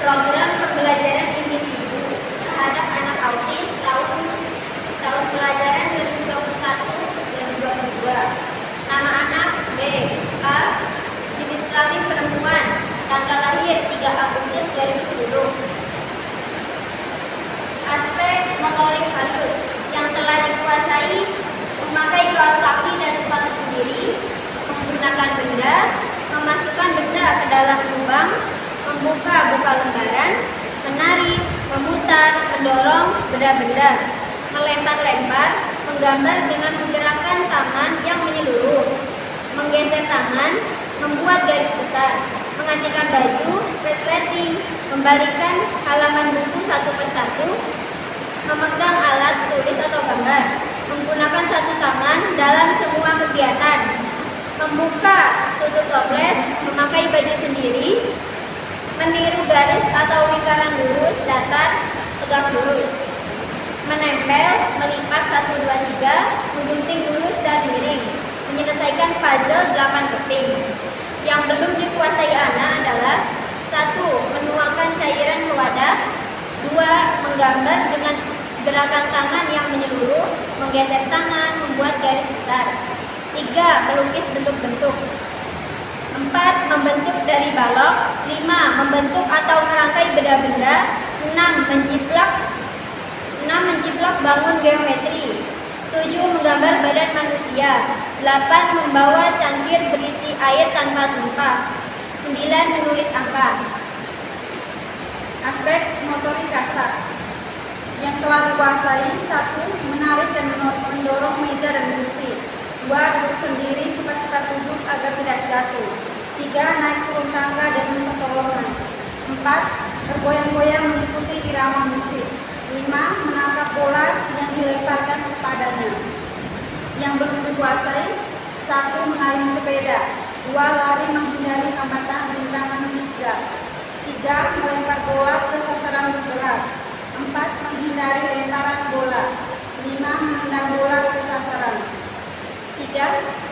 Program pembelajaran individu terhadap anak autis tahun pelajaran 2021-2022. Nama anak B. A. Jenis kelamin perempuan. Tanggal lahir 3 Agustus 2010. Aspek motorik halus yang telah dikuasai: memakai kaos kaki dan sepatu sendiri, menggunakan benda, memasukkan benda ke dalam lubang, membuka lembaran, menarik, memutar, mendorong benda-benda, melempar-lempar, menggambar dengan menggerakkan tangan yang menyeluruh, menggeser tangan, membuat garis besar, mengacikan baju, resleting, membalikkan halaman buku satu persatu, memegang alat tulis atau gambar, menggunakan satu tangan dalam semua kegiatan, membuka tutup toples, memakai baju sendiri, meniru garis atau lingkaran lurus, datar, tegak lurus, menempel, melipat 1, 2, 3, menggunting lurus dan miring, menyelesaikan puzzle 8 keping. Yang belum dikuasai anak adalah: 1. Menuangkan cairan ke wadah, 2. Menggambar dengan gerakan tangan yang menyeluruh, menggeser tangan, membuat garis besar, 3. Melukis bentuk-bentuk, 4. Membentuk dari balok, 5. Membentuk atau merangkai benda-benda, 6. Menjiplak bangun geometri, 7. Menggambar badan manusia, 8. Membawa cangkir berisi air tanpa tumpah, 9. Menulis angka. Aspek motorik kasar yang telah dikuasai: 1. Menarik dan mendorong meja dan kursi, 2. Duduk sendiri, cepat-cepat duduk agar tidak jatuh, 3. Naik turun tangga dengan pertolongan, 4. Bergoyang-goyang mengikuti irama musik, 5. Menangkap bola yang dilemparkan kepadanya. Yang belum dikuasai: 1. Mengayuh sepeda, 2. Lari menghindari hambatan rintangan zigzag, 3. Melempar bola ke sasaran berat, 4. Menghindari lemparan bola, 5. Menendang bola ke sasaran. 3.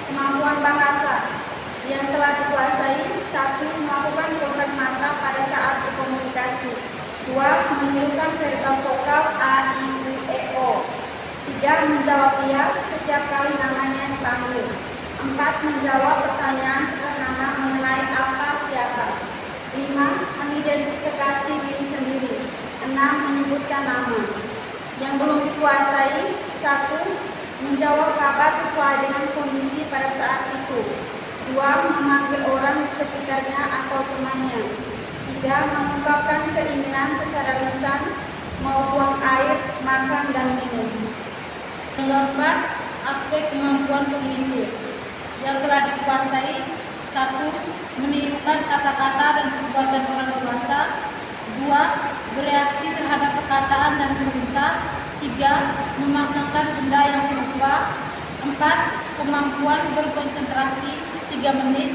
Kemampuan bahasa yang telah dikuasai: 1. Melakukan kontak mata pada saat berkomunikasi, 2. Menirukan verbal vokal A, I, U, E, O, 3. Menjawab iya setiap kali namanya dipanggil, 4. Menjawab pertanyaan setelah nama mengenai apa, siapa, 5. Mengidentifikasi diri sendiri, 6. Menyebutkan nama. Yang belum dikuasai: 1. Menjawab kabar sesuai dengan kondisi pada saat itu, 2. Memanggil orang di sekitarnya atau temannya, 3. Mengungkapkan keinginan secara lisan, mau buang air, makan, dan minum. Yang keempat, aspek kemampuan kognitif yang telah dikuasai: 1. Menirukan kata-kata dan perbuatan orang dewasa, 2. Bereaksi terhadap perkataan dan perintah, 3. Memasangkan benda yang serupa, 4. Kemampuan berkonsentrasi 3 menit,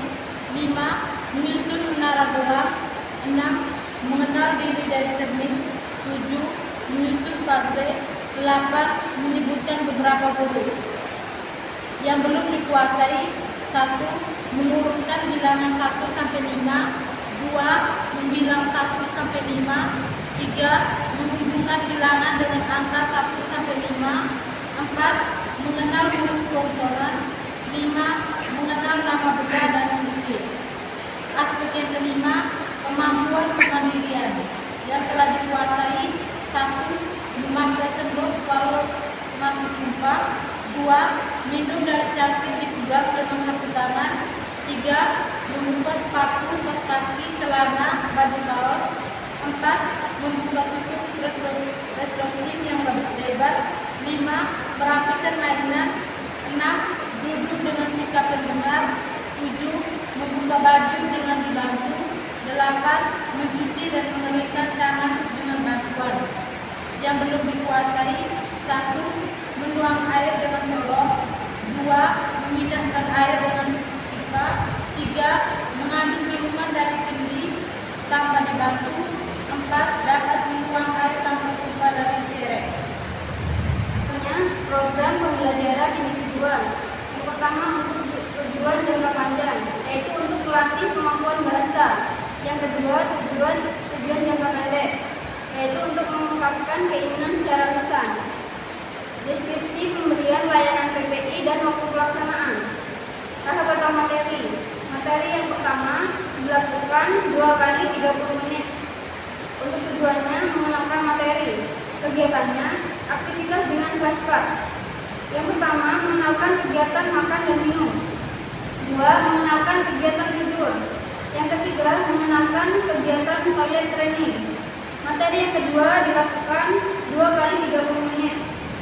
5. Menyusun menara gelang, 6. Mengenal diri dari cermin, 7. Menyusun puzzle, 8. Menyebutkan beberapa huruf. Yang belum dikuasai: 1. Menurunkan bilangan 1 sampai 5, 2. Membilang 1 sampai 5, 3. Menghubungkan bilangan dengan angka 1 sampai 5, 4. Mengenal huruf konsonan, 5. Mengenal nama benda dan musik. Aspek yang kelima, kemampuan kemandirian yang telah dikuasai: 1. Memakai sendok walau masuk tumpah, 2. Minum dari cangkir dipegang dengan satu tangan, 3. Membuka sepatu, kaos kaki, celana, baju kaos, 4. Membuka tutup resleting yang lebar, 5. Merapikan mainan, 6. Duduk dengan sikap yang benar, 7. Membuka baju dengan dibantu, 8. Mencuci dan mengeringkan tangan dengan bantuan. Yang belum dikuasai: 1. Menuang air dengan colok, 2. Memindahkan air dengan pipa, 3. Mengambil minuman dari kendi tanpa dibantu, 4. Dapat menuang air tanpa pipa dari cerek. Program pembelajaran individual. Yang pertama, untuk tujuan jangka panjang, yaitu untuk melatih kemampuan bahasa. Yang kedua, tujuan jangka yaitu untuk mengungkapkan keinginan secara lisan. Deskripsi pemberian layanan PPI dan waktu pelaksanaan. Tahap pertama materi. Materi yang pertama dilakukan 2 kali 30 menit. Untuk tujuannya mengenalkan materi. Kegiatannya aktivitas dengan flashcard. Yang pertama mengenalkan kegiatan makan dan minum. 2. Mengenalkan kegiatan tidur. Yang ketiga mengenalkan kegiatan toilet training. Materi yang kedua dilakukan 2 kali 30 menit.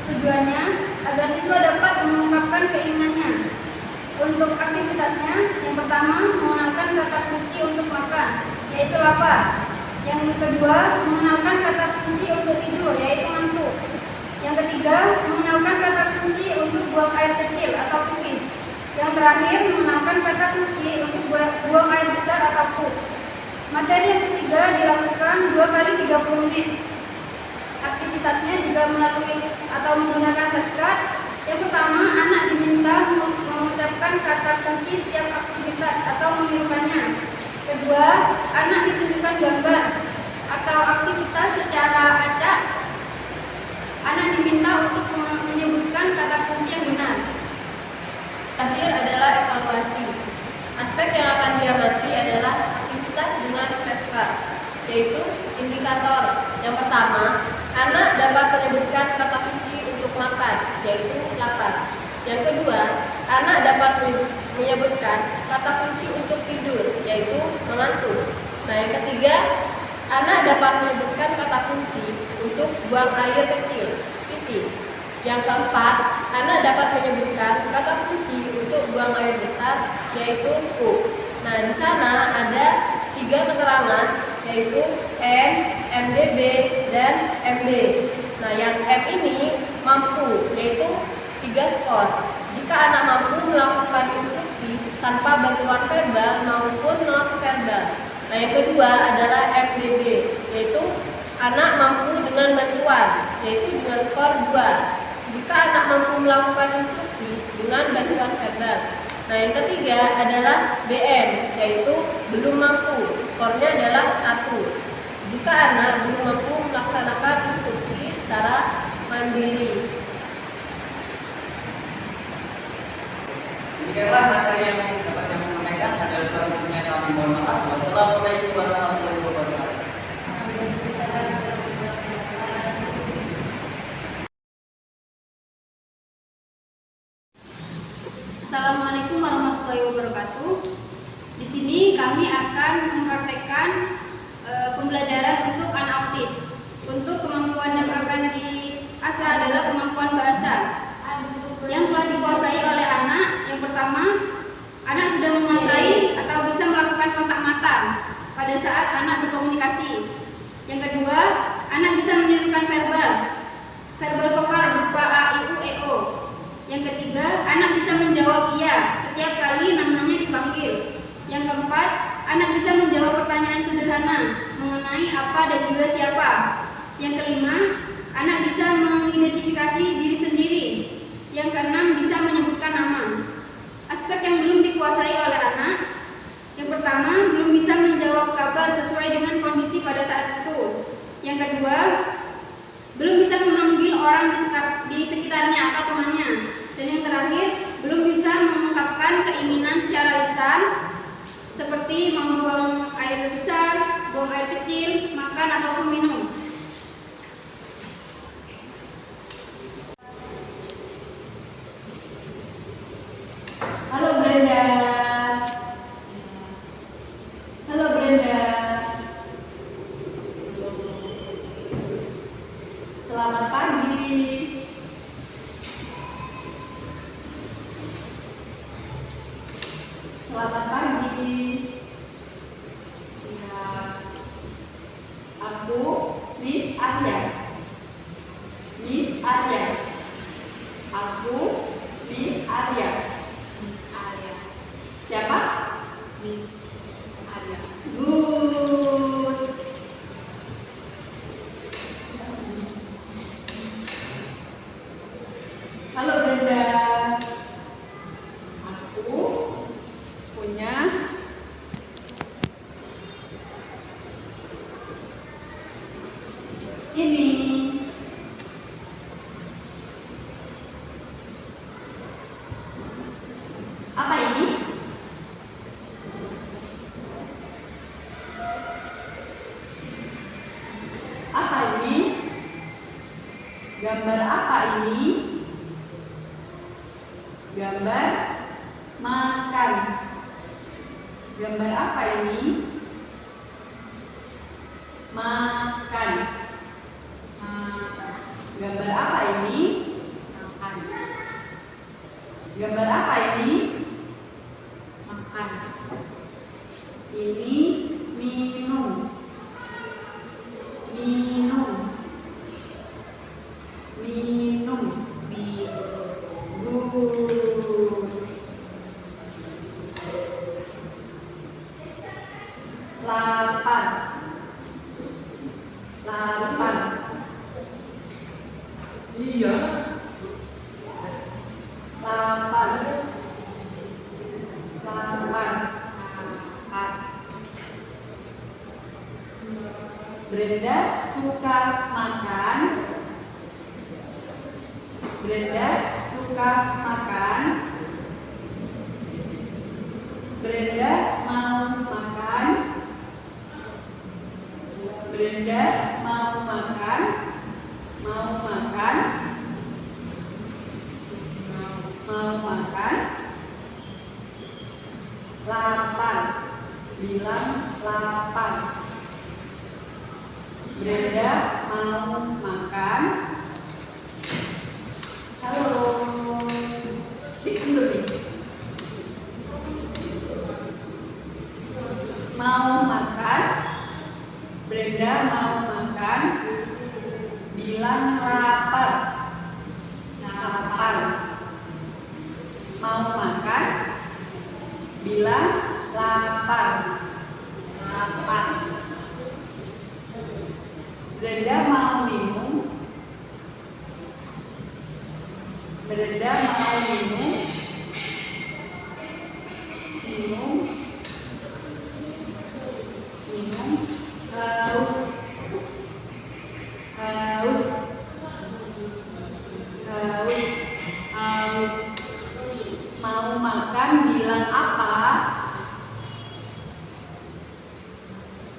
Tujuannya agar siswa dapat mengungkapkan keinginannya. Untuk aktivitasnya, yang pertama mengenalkan kata kunci untuk makan, yaitu lapar. Yang kedua mengenalkan kata kunci untuk tidur, yaitu ngantuk. Yang ketiga mengenalkan kata kunci untuk buang air kecil atau pipis. Yang terakhir mengenalkan kata kunci untuk buang air besar atau pup. Materi yang ketiga dilakukan 2 kali 30 menit. Aktivitasnya juga melalui atau menggunakan flashcard. Yang pertama, anak diminta mengucapkan kata kunci setiap aktivitas atau menirukannya. Kedua, anak ditunjukkan gambar atau aktivitas secara acak. Anak diminta untuk menyebutkan kata kunci yang benar. Terakhir adalah evaluasi. Aspek yang akan diamati adalah aktivitas dengan flashcard, yaitu indikator. Yang pertama, anak dapat menyebutkan kata kunci untuk makan, yaitu lapar. Yang kedua, anak dapat menyebutkan kata kunci untuk tidur, yaitu mengantuk. Nah, yang ketiga, anak dapat menyebutkan kata kunci untuk buang air kecil, pipis. Yang keempat, anak dapat menyebutkan kata kunci untuk buang air besar, yaitu pup. Nah, di sana ada 3 keterangan, yaitu M, MDB, dan MB. Nah, yang M ini mampu, yaitu 3 skor. Jika anak mampu melakukan instruksi tanpa bantuan verbal maupun non verbal. Nah, yang kedua adalah MDB, yaitu anak mampu dengan bantuan, yaitu dengan skor 2. Jika anak mampu melakukan instruksi dengan bantuan verbal. Nah, yang ketiga adalah BM, yaitu belum mampu, skornya adalah 1. Jika anak belum mampu melaksanakan instruksi secara mandiri. Demikianlah materi yang dapat kami sampaikan. Ada selanjutnya kami mohon maaf. Wassalamualaikum warahmatullahi wabarakatuh. Assalamualaikum warahmatullahi wabarakatuh. Di sini kami akan mempraktekkan pembelajaran untuk anak autis. Untuk kemampuan yang akan diasah adalah kemampuan bahasa yang telah dikuasai oleh anak. Yang pertama, anak sudah menguasai atau bisa melakukan kontak mata pada saat anak berkomunikasi. Yang kedua, anak bisa menirukan verbal vokal berupa A, I, U, E, O. Yang ketiga, anak bisa menjawab iya setiap kali namanya dipanggil. Yang keempat, anak bisa menjawab pertanyaan sederhana mengenai apa dan juga siapa. Yang kelima, anak bisa mengidentifikasi diri sendiri. Yang keenam, bisa menyebutkan nama. Aspek yang belum dikuasai oleh anak. Yang pertama, belum bisa menjawab kabar sesuai dengan kondisi pada saat itu. Yang kedua, belum bisa memanggil orang di sekitarnya atau temannya. Dan yang terakhir, belum bisa mengungkapkan keinginan secara lisan, seperti mau buang air besar, buang air kecil, makan ataupun minum. Halo Brenda. Halo Brenda. Selamat pagi. Selamat pagi. Ya, aku Miss Arya. Miss Arya. Aku Miss Arya. Miss Arya. Siapa? Miss Arya. Good. Halo Brenda. Aku punya ini. Apa ini? Apa ini? Gambar apa ini? Gambar makan. Gambar apa ini? Makan. Gambar apa ini? Makan. Gambar apa ini? Makan. Ini minum. Minum. Minum. Good. Lapar. Lapar. Iya. Lapar. Lapar. Brenda suka makan. Brenda suka makan. Brenda mau makan. Brenda mau makan. Mau makan. Mau makan. Lapar. Bilang lapar. Brenda mau makan. Halo. Listen to me. Mau makan. Brenda mau makan. Bilang lapar. Lapar. Mau makan. Bilang lapar. Lapar. Brenda mau minum. Brenda mau minum. Minum. Minum. Haus. Haus. Haus. Haus. Mau makan bilang apa?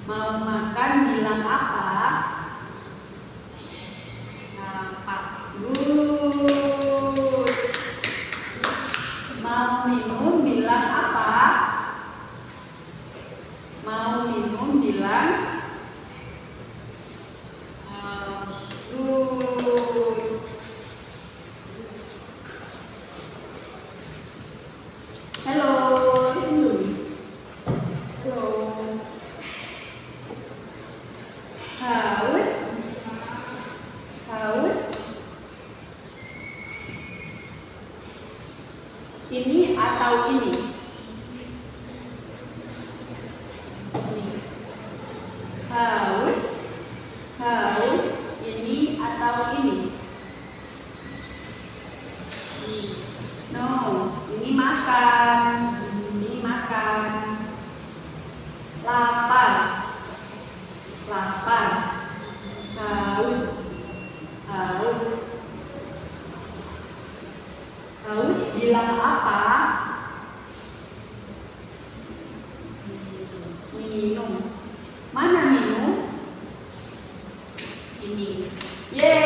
Mau makan bilang apa? Lapar. Good. Mau minum bilang apa? Mau minum bilang good. Hello, listen to me. Hello. Haus. Haus. Ini atau ini? Ini. Haus. Haus. Ini atau ini? No, ini makan. Ini makan. Lapar. Lapar. Haus. Haus. Haus bilang apa? Minum. Mana minum? Ini. Yeay.